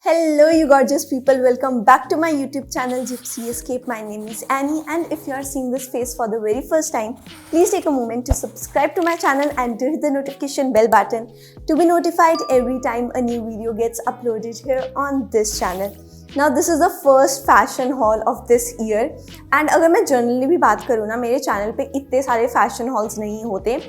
Hello, you gorgeous people. Welcome back to my YouTube channel Gypsy Escape. My name is Annie, and if you are seeing this face for the very first time, please take a moment to subscribe to my channel and hit the notification bell button to be notified every time a new video gets uploaded here on this channel. Now this is the first fashion haul of this year, and अगर मैं generally भी बात करूँ ना, मेरे channel पे इतने सारे fashion hauls नहीं होते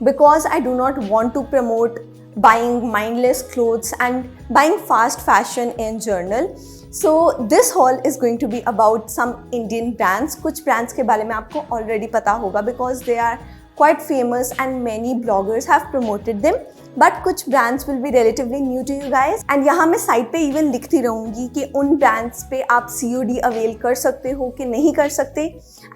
because I do not want to promote buying mindless clothes and buying fast fashion in general. So this haul is going to be about some Indian brands. कुछ brands के बारे में आपको already पता होगा because they are quite famous and many bloggers have promoted them. But कुछ brands will be relatively new to you guys. And यहाँ मैं site पे even लिखती रहूँगी कि उन brands पे आप COD avail कर सकते हो कि नहीं कर सकते.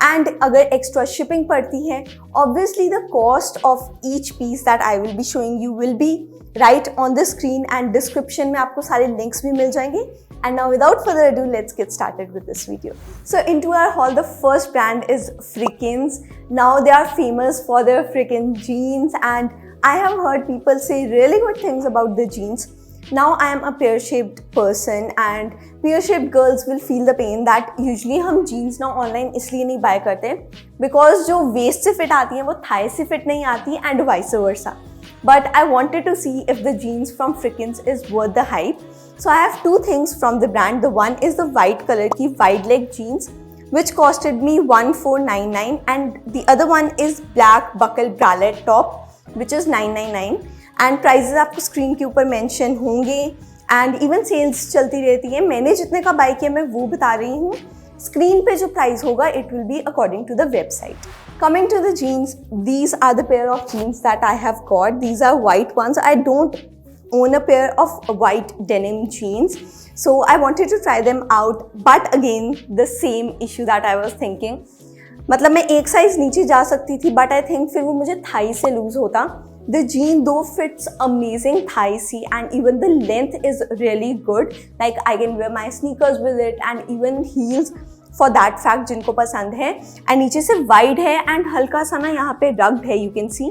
And अगर extra shipping पड़ती है, obviously the cost of each piece that I will be showing you will be right on the screen and description में आपको सारे links भी मिल जाएंगे. And now without further ado, let's get started with this video. So into our haul, the first brand is Freakins. Now they are famous for their freaking jeans, and I have heard people say really good things about the jeans. Now I am a pear-shaped person, and pear-shaped girls will feel the pain that usually हम jeans ना online इसलिए नहीं buy करते because जो waist से fit आती हैं वो thigh से fit नहीं आती and vice versa. But I wanted to see if the jeans from Freakins is worth the hype. So I have two things from the brand. The one is the white color की wide leg jeans, which costed me 1499, and the other one is black buckle bralette top, which is 999. And prices आपको screen के ऊपर mention होंगे, and even sales चलती रहती है. मैंने जितने का buy किया मैं वो बता रही हूँ. Screen पे जो price होगा it will be according to the website. Coming to the jeans, these are the pair of jeans that I have got. These are white ones. I don't own a pair of white denim jeans, so I wanted to try them out. But again, the same issue that I was thinking. मतलब मैं एक size नीचे जा सकती थी, but I think फिर वो मुझे thigh से lose होता. The jean though fits amazing thigh see, and even the length is really good. Like I can wear my sneakers with it and even heels for that fact जिनको पसंद है. And नीचे से wide है and हल्का सा ना यहाँ पे rugged है, you can see.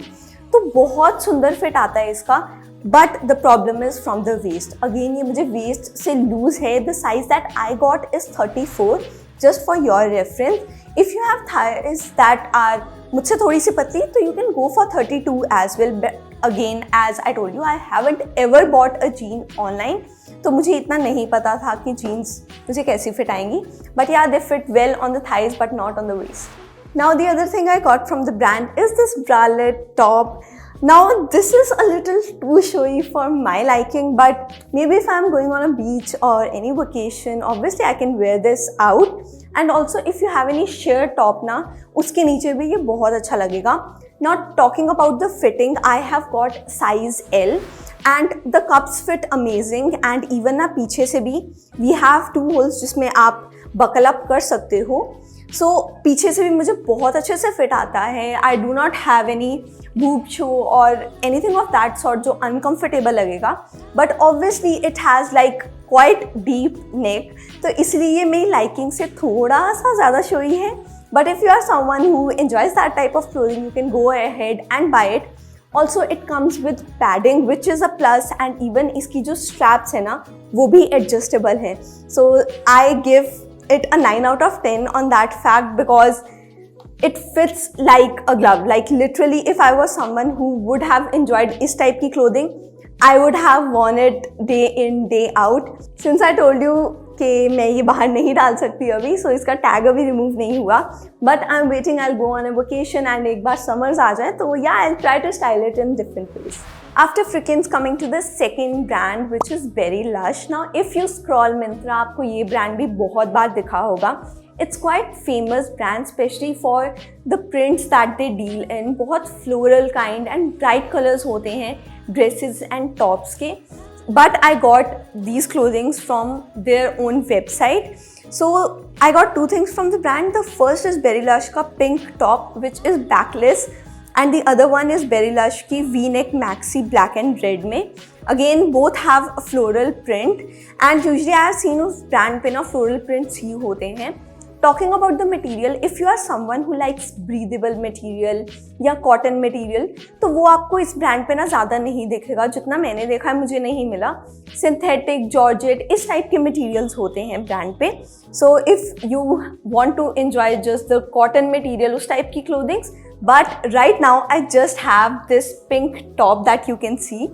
तो बहुत सुंदर fit आता है इसका. But the problem is from the waist. Again ये मुझे waist से loose है. The size that I got is 34. Just for your reference, if you have thighs that are मुझसे थोड़ी सी पतली, तो you can go for 32 as well. But again, as I told you, I haven't ever bought a jean online, तो मुझे इतना नहीं पता था कि jeans मुझे कैसी fit आएंगी. But yeah, they fit well on the thighs but not on the waist. Now the other thing I got from the brand is this bralette top. Now this is a little too showy for my liking, but maybe if I'm going on a beach or any vacation, obviously I can wear this out. And also if you have any sheer top ना, उसके नीचे भी ये बहुत अच्छा लगेगा. Not talking about the fitting, I have got size L and the cups fit amazing, and even ना पीछे से भी we have two holes जिसमें आप buckle up कर सकते हो. So पीछे से भी मुझे बहुत अच्छे से fit आता है. I do not have any boob show or anything of that sort जो uncomfortable लगेगा. But obviously it has like quite deep neck, तो इसलिए मेरी liking से थोड़ा सा ज़्यादा showy है. But if you are someone who enjoys that type of clothing, you can go ahead and buy it. Also it comes with padding, which is a plus, and even इसकी जो straps है ना वो भी adjustable है. So I give it a 9 out of 10 on that fact because it fits like a glove. Like literally, if I was someone who would have enjoyed इस type की clothing, I would have worn it day in day out. Since I told you कि मैं ये बाहर नहीं डाल सकती अभी, so इसका tag अभी remove नहीं हुआ. But I'm waiting, I'll go on a vacation and एक बार summers आ जाए तो yeah, I'll try to style it in different ways. After Freakins, coming to the second brand, which is Berry Lush. Now if you scroll Myntra, आपको ये brand भी बहुत बार दिखा होगा. It's quite famous brand, especially for the prints that they deal in. बहुत floral kind and bright colors होते हैं dresses and tops के. But I got these clothings from their own website. So I got two things from the brand. The first is Berry Lush का pink top, which is backless, and the other one is Berry Lush की V-neck maxi black and red में. Again, both have a floral print, and usually I have seen उस brand पे ना floral prints ही होते हैं. Talking about the material, if you are someone who likes breathable material या cotton material, तो वो आपको इस ब्रांड पे ना ज़्यादा नहीं दिखेगा, जितना मैंने देखा है मुझे नहीं मिला। सिंथेटिक, जॉर्जेट, इस टाइप के मटेरियल्स होते हैं ब्रांड पे। So if you want to enjoy just the cotton material, उस टाइप की clothings, but right now I just have this pink top that you can see,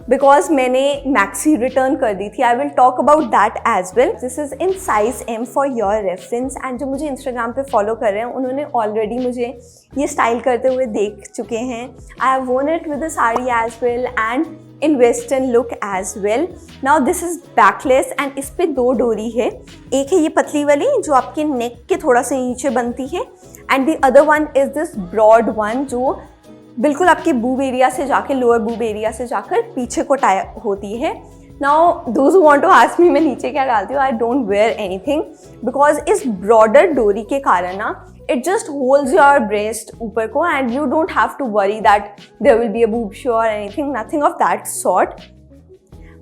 because मैंने maxi return कर दी थी। I will talk about that as well. This is in size M for your reference. And जो मुझे Instagram पे follow कर रहे हैं उन्होंने ऑलरेडी मुझे ये स्टाइल करते हुए देख चुके हैं। I have worn it with a sari as well and in western look as well. Now this is backless and इस पे 2 डोरी है। एक है ये पतली वाली जो आपके नेक के थोड़ा सा नीचे बनती है, and the other one is this broad one जो बिल्कुल आपके बूब एरिया से जाके, लोअर बूब एरिया से जाकर पीछे को टाई होती है। Now those who want to ask me मैं नीचे क्या डालती हूँ, I don't wear anything, because इस ब्रॉडर डोरी के कारण ना it just holds your breast ऊपर को, and you don't have to worry that there will be a boob show और anything, nothing of that sort.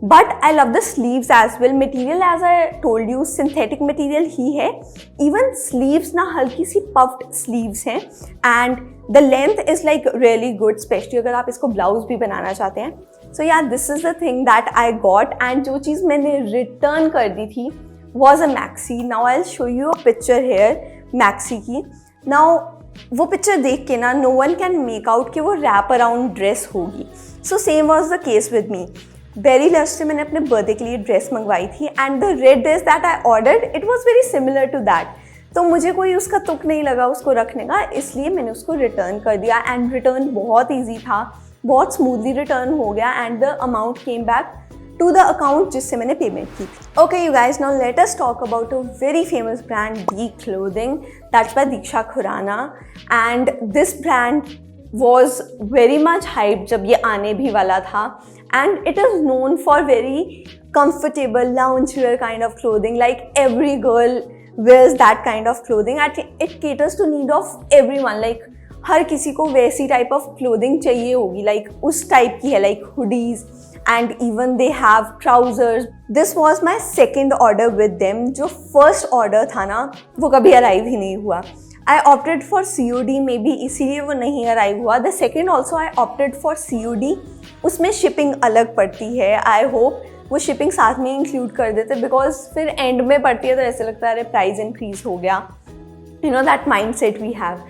But I love the sleeves as well. Material, as I told you, synthetic material ही है। Even sleeves ना हल्की सी puffed sleeves हैं, and the length is like really good, especially अगर आप इसको blouse भी बनाना चाहते हैं। So yeah, this is the thing that I got, and जो चीज़ मैंने रिटर्न कर दी थी was a maxi. Now I'll show you a picture here maxi की। Now वो पिक्चर देख के ना no one can make out कि वो wrap around ड्रेस होगी। So same was the case with me. Very last से मैंने अपने बर्थडे के लिए ड्रेस मंगवाई थी, and the red dress that I ordered it was very similar to that. तो मुझे कोई उसका तुक नहीं लगा उसको रखने का, इसलिए मैंने उसको रिटर्न कर दिया, एंड रिटर्न बहुत ईजी था, बहुत स्मूथली रिटर्न हो गया, and the amount came back to the account जिससे मैंने पेमेंट की थी। Okay you guys, now let us talk about a very famous brand, the clothing, that's by Diksha Khurana. And this brand was very much hyped जब ये आने भी वाला था, and it is known for very comfortable loungewear kind of clothing, like every girl wears that kind of clothing and it caters to need of everyone, like हर किसी को वैसी type of clothing चाहिए होगी, लाइक उस type की है, like hoodies and even they have trousers. This was my second order with them. जो first order था ना वो कभी अराइव ही नहीं हुआ। I opted for COD, may be इसीलिए वो नहीं अराइव हुआ। The second also I opted for COD, उसमें शिपिंग अलग पड़ती है। आई होप वो शिपिंग साथ में इंक्लूड कर देते, बिकॉज फिर एंड में पड़ती है तो ऐसे लगता है अरे प्राइस इंक्रीज हो गया, you know that mind set we have.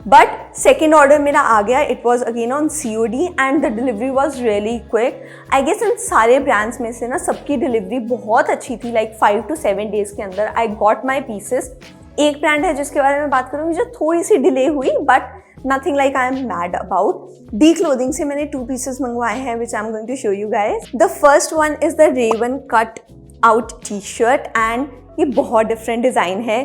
But second order मेरा आ गया, it was again on COD and the delivery was really quick. I guess इन सारे ब्रांड्स में से ना सबकी डिलीवरी बहुत अच्छी थी, लाइक 5 to 7 days के अंदर आई गॉट माई पीसेस। एक ब्रांड है जिसके बारे में बात करूँगी जो थोड़ी सी डिले हुई, but nothing like I am mad about. The clothing से मैंने 2 pieces मंगवाए हैं which I am going to show you guys. The first one is the raven cut out T-shirt, and ये बहुत डिफरेंट डिज़ाइन है,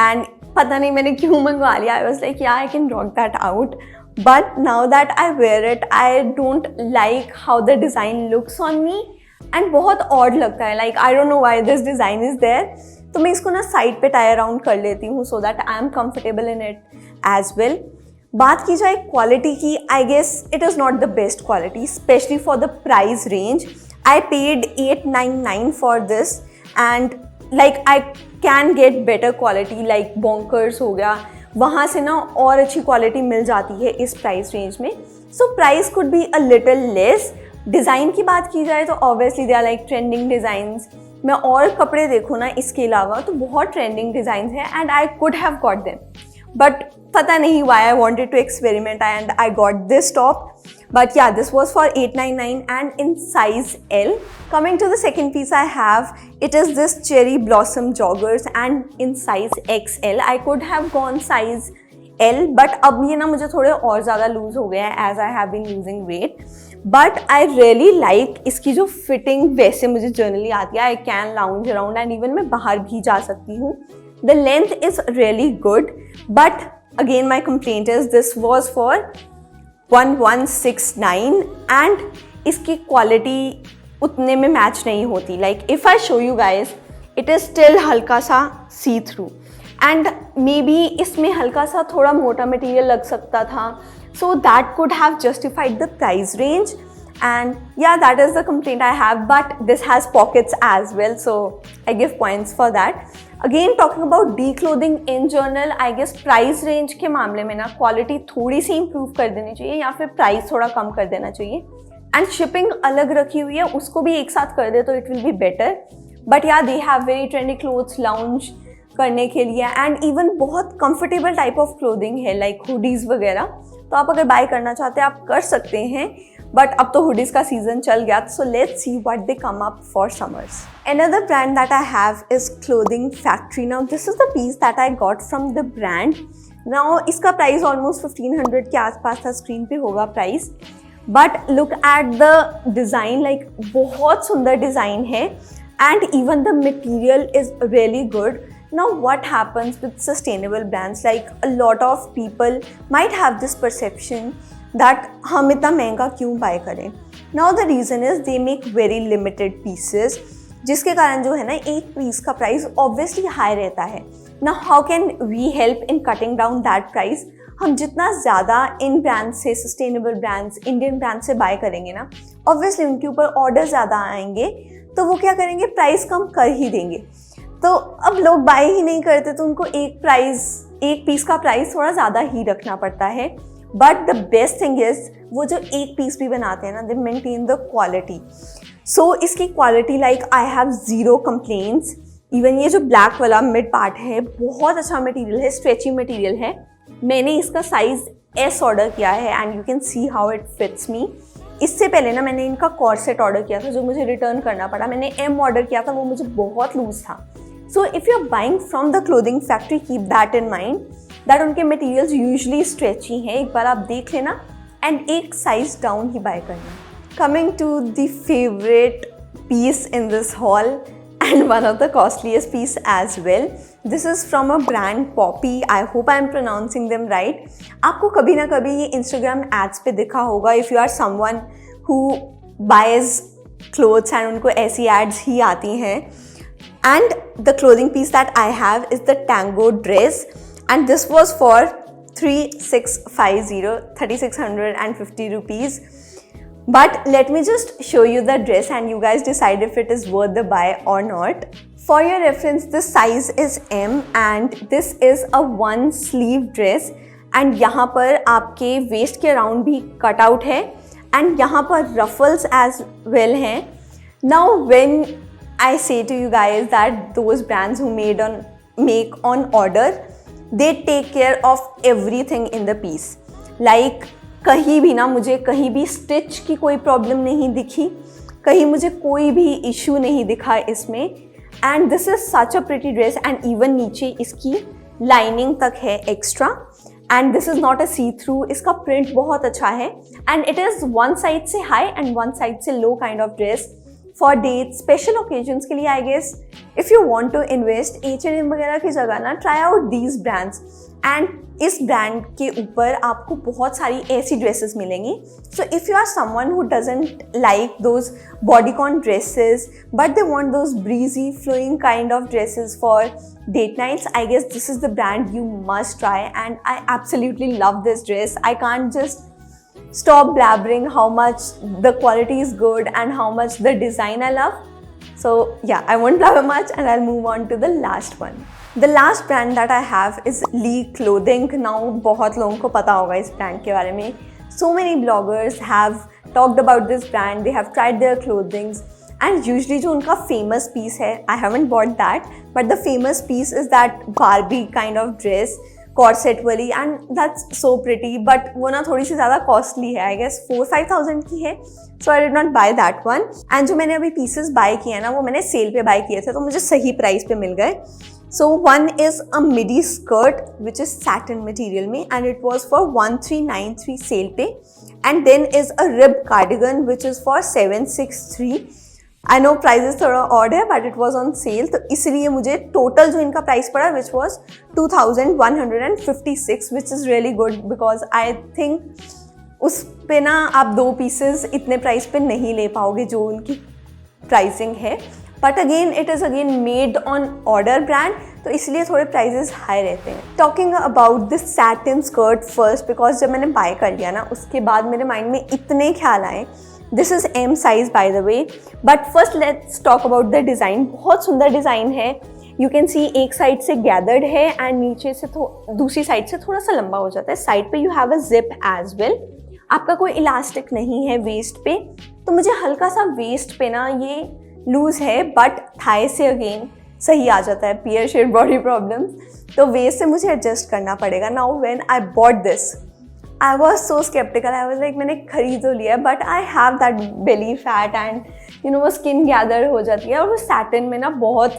and पता नहीं मैंने क्यों मंगवा लिया। आई was like yeah I can rock that out, but now that I wear it I don't like how the design looks on me, and बहुत ऑड लगता है, like I don't know why this design is there. तो मैं इसको ना side पे tie around कर लेती हूँ so that I am comfortable in it as well. बात की जाए क्वालिटी की, I guess it is not the best quality, specially for the price range. I paid 899 for this, and like I can get better quality, like bonkers हो गया, वहाँ से ना और अच्छी क्वालिटी मिल जाती है इस प्राइस रेंज में। So price could be a little less. Design की बात की जाए तो obviously they are like trending designs. मैं और कपड़े देखूँ ना इसके अलावा तो बहुत ट्रेंडिंग डिज़ाइंस हैं, and I could have got them, but पता नहीं why I wanted to experiment and I got this top. But yeah, this was for 899 and in size L. Coming to the second piece I have, it is this cherry blossom joggers and in size XL. I could have gone size L, but अब ये ना मुझे थोड़े और ज़्यादा loose हो गए हैं as I have been losing weight. But I really like इसकी जो फिटिंग वैसे मुझे जनरली आती है। I can lounge around and even मैं बाहर भी जा सकती हूँ। The length is really good, but again my complaint is this was for 1169 and इसकी क्वालिटी उतने में मैच नहीं होती। Like if I show you guys, it is still हल्का सा see through and maybe इसमें हल्का सा थोड़ा मोटा मटेरियल लग सकता था, so that could have justified the price range. And yeah, that is the complaint I have, but this has pockets as well, so I give points for that. Again, talking about declothing in general, I guess price range के मामले में ना quality थोड़ी सी improve कर देनी चाहिए या फिर प्राइस थोड़ा कम कर देना चाहिए. एंड शिपिंग अलग रखी हुई है, उसको भी एक साथ कर दे तो it will be better. But yeah they have very trendy clothes lounge करने के लिए, एंड इवन बहुत कंफर्टेबल टाइप ऑफ क्लोथिंग है लाइक हुडीज़ वगैरह. तो आप अगर बाय करना चाहते हैं आप कर सकते हैं, बट अब तो हुडीज़ का सीजन चल गया. So let's see what they come up for summers. Another brand that I have is Clothing Factory. Now this is the piece that I got from the brand. Now इसका price almost 1500 के आसपास था, screen पे होगा price. But look at the design, like बहुत सुंदर design है, and even the material is really good. Now what happens with sustainable brands, like a lot of people might have this perception that हम इतना महंगा क्यों bye करें. Now the reason is they make very limited pieces, जिसके कारण जो है ना एक पीस का प्राइस ऑब्वियसली हाई रहता है. Now how can we help in cutting down that price? हम जितना ज़्यादा इन ब्रांड से, सस्टेनेबल ब्रांड्स, इंडियन ब्रांड से बाय करेंगे ना, ऑब्वियसली उनके ऊपर ऑर्डर ज़्यादा आएंगे, तो वो क्या करेंगे, प्राइस कम कर ही देंगे. तो अब लोग बाय ही नहीं करते, तो उनको एक पीस का प्राइस थोड़ा ज़्यादा ही रखना पड़ता है. But the best thing is वो जो एक पीस भी बनाते हैं ना, दे मेंटेन द क्वालिटी. सो इसकी quality, like I have zero complaints. Even ये जो ब्लैक वाला मिड पार्ट है बहुत अच्छा मटेरियल है, स्ट्रेची मटेरियल है. मैंने इसका साइज़ एस ऑर्डर किया है and you can see how it fits me. इससे पहले ना मैंने इनका कॉर्सेट ऑर्डर किया था जो मुझे रिटर्न करना पड़ा. मैंने एम ऑर्डर किया था, वो मुझे बहुत लूज था. So if you are buying from the clothing factory, keep that in mind that उनके मटेरियल्स यूजुअली स्ट्रेची हैं. एक बार आप देख लेना एंड एक साइज डाउन ही बाय करना. Coming to the favourite piece in this haul and one of the costliest piece as well. This is from a brand poppy. I hope I am pronouncing them right. आपको कभी ना कभी ये Instagram ads पे दिखा होगा if you are someone who buys clothes and उनको ऐसी एड्स ही आती हैं. And the clothing piece that I have is the Tango dress, and this was for 3650 rupees. But let me just show you the dress and you guys decide if it is worth the buy or not. For your reference, this size is M and this is a one sleeve dress, and यहाँ पर आपके waist के around भी cut out है and यहाँ पर ruffles as well हैं. Now when I say to you guys that those brands who make on order, they take care of everything in the piece. Like कहीं भी ना मुझे कहीं भी स्टिच की कोई प्रॉब्लम नहीं दिखी, कहीं मुझे कोई भी इशू नहीं दिखा इसमें. And this is such a pretty dress, and even नीचे इसकी लाइनिंग तक है extra. And this is not a see through. इसका प्रिंट बहुत अच्छा है and it is one side से हाई एंड वन साइड से low kind of dress. For date, special occasions के लिए I guess if you want to invest, H&M वगैरह की जगह ना try out these brands. And इस ब्रांड के ऊपर आपको बहुत सारी ऐसी ड्रेसेस मिलेंगी. So if you are someone who doesn't like those bodycon dresses but they want those breezy flowing kind of dresses for date nights, I guess this is the brand you must try. And I absolutely love this dress. I can't just stop blabbering how much the quality is good and how much the design I love. So yeah, I won't blabber much and I'll move on to the last one. The last brand that I have is Lee Clothing. Now बहुत लोगों को पता होगा इस brand के बारे में. So many bloggers have talked about this brand. They have tried their clothings. And usually जो उनका famous piece है, I haven't bought that, but the famous piece is that Barbie kind of dress, corset वाली, and that's so pretty. But वो ना थोड़ी सी ज़्यादा costly है, I guess 4-5,000 की है, so I did not buy that one. And जो मैंने अभी pieces buy किए हैं ना, वो मैंने sale पे buy किए थे, तो मुझे सही price पे मिल गए. So one is a midi skirt which is satin material में, and it was for 1393 sale पे. And then is a rib cardigan which is for 763. I know prices थोड़ा odd है but it was on sale, तो इसलिए मुझे total जो इनका price पड़ा which was 2156, which is really good because I think उस पे ना आप 2 pieces इतने price पे नहीं ले पाओगे जो उनकी pricing है. But again it is again made on order brand, तो इसलिए थोड़े prices high रहते हैं. Talking about this satin skirt first, because जब मैंने buy कर लिया ना उसके बाद मेरे mind में इतने ख्याल आए this is M size by the way. But first let's talk about the design. बहुत सुंदर डिज़ाइन है. यू कैन सी एक साइड से गैदर्ड है एंड नीचे से दूसरी साइड से थोड़ा सा लंबा हो जाता है. साइड पे you have a zip as well. आपका कोई इलास्टिक नहीं है वेस्ट पे, तो मुझे हल्का सा वेस्ट पे ना ये लूज़ है, बट थाई से अगेन सही आ जाता है. पियर शेड बॉडी प्रॉब्लम्स, तो वेस्ट से मुझे एडजस्ट करना पड़ेगा. Now when I bought this I was so sceptical. I was like मैंने खरीद तो लिया, but I have that belly fat and you know वो स्किन गैदर हो जाती है और वो सैटिन में ना बहुत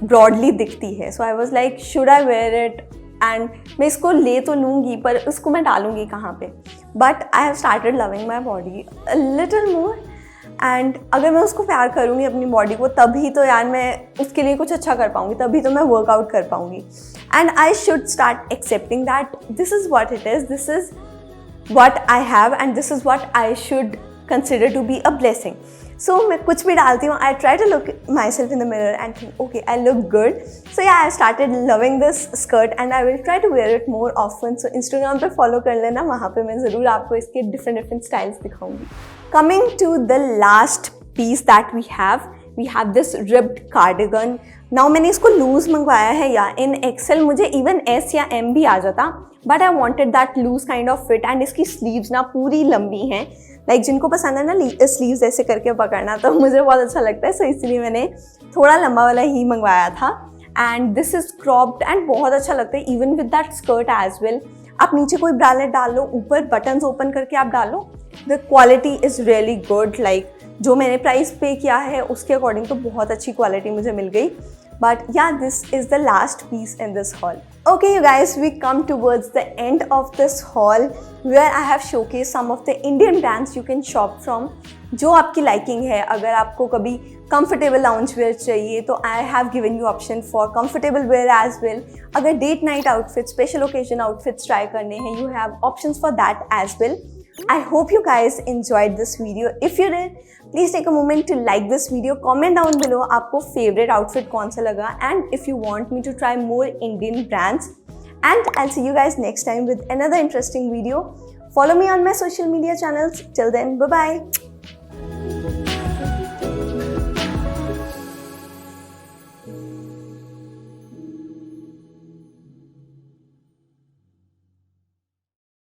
ब्रॉडली दिखती है. So I was like should I wear it, and मैं इसको ले तो लूँगी पर उसको मैं डालूँगी कहाँ पे. But I have started loving my body a little more, and अगर मैं उसको प्यार करूँगी अपनी बॉडी को तभी तो यार मैं उसके लिए कुछ अच्छा कर पाऊँगी, तभी तो मैं वर्कआउट कर पाऊँगी. And I should start accepting that this is what it is, this is what I have and this is what I should consider to be a blessing. So मैं कुछ भी डालती हूँ, I try to look myself in the mirror and think okay I look good. So yeah I started loving this skirt and I will try to wear it more often. So Instagram पे follow कर लेना, वहाँ पे मैं ज़रूर आपको इसके different styles दिखाऊंगी. Coming to the last piece that we have this ribbed cardigan. Now मैंने इसको लूज़ मंगवाया है या इन एक्सेल, मुझे इवन S या M भी आ जाता, but I wanted that loose kind of fit. And इसकी स्लीव्स ना पूरी लंबी हैं, लाइक जिनको पसंद है ना स्लीव्स ऐसे करके पकड़ना, तो मुझे बहुत अच्छा लगता है. सो इसलिए मैंने थोड़ा लंबा वाला ही मंगवाया था. And this is cropped and बहुत अच्छा लगता है even with that skirt as well. आप नीचे कोई ब्रालेट डाल लो, ऊपर बटन्स ओपन करके आप डालो. The quality is really good. Like जो मैंने प्राइस पे किया है उसके अकॉर्डिंग तो बहुत अच्छी क्वालिटी मुझे मिल गई. But yeah, this is the last piece in this haul. Okay, you guys, we come towards the end of this haul where I have showcased some of the Indian brands you can shop from. जो आपकी liking है. अगर आपको कभी comfortable lounge wear चाहिए तो I have given you option for comfortable wear as well. अगर date night outfits, special occasion outfits try करने हैं, you have options for that as well. I hope you guys enjoyed this video. If you did, please take a moment to like this video. Comment down below आपको favorite outfit कौन सा लगा, and if you want me to try more Indian brands. And I'll see you guys next time with another interesting video. Follow me on my social media channels. Till then, bye bye.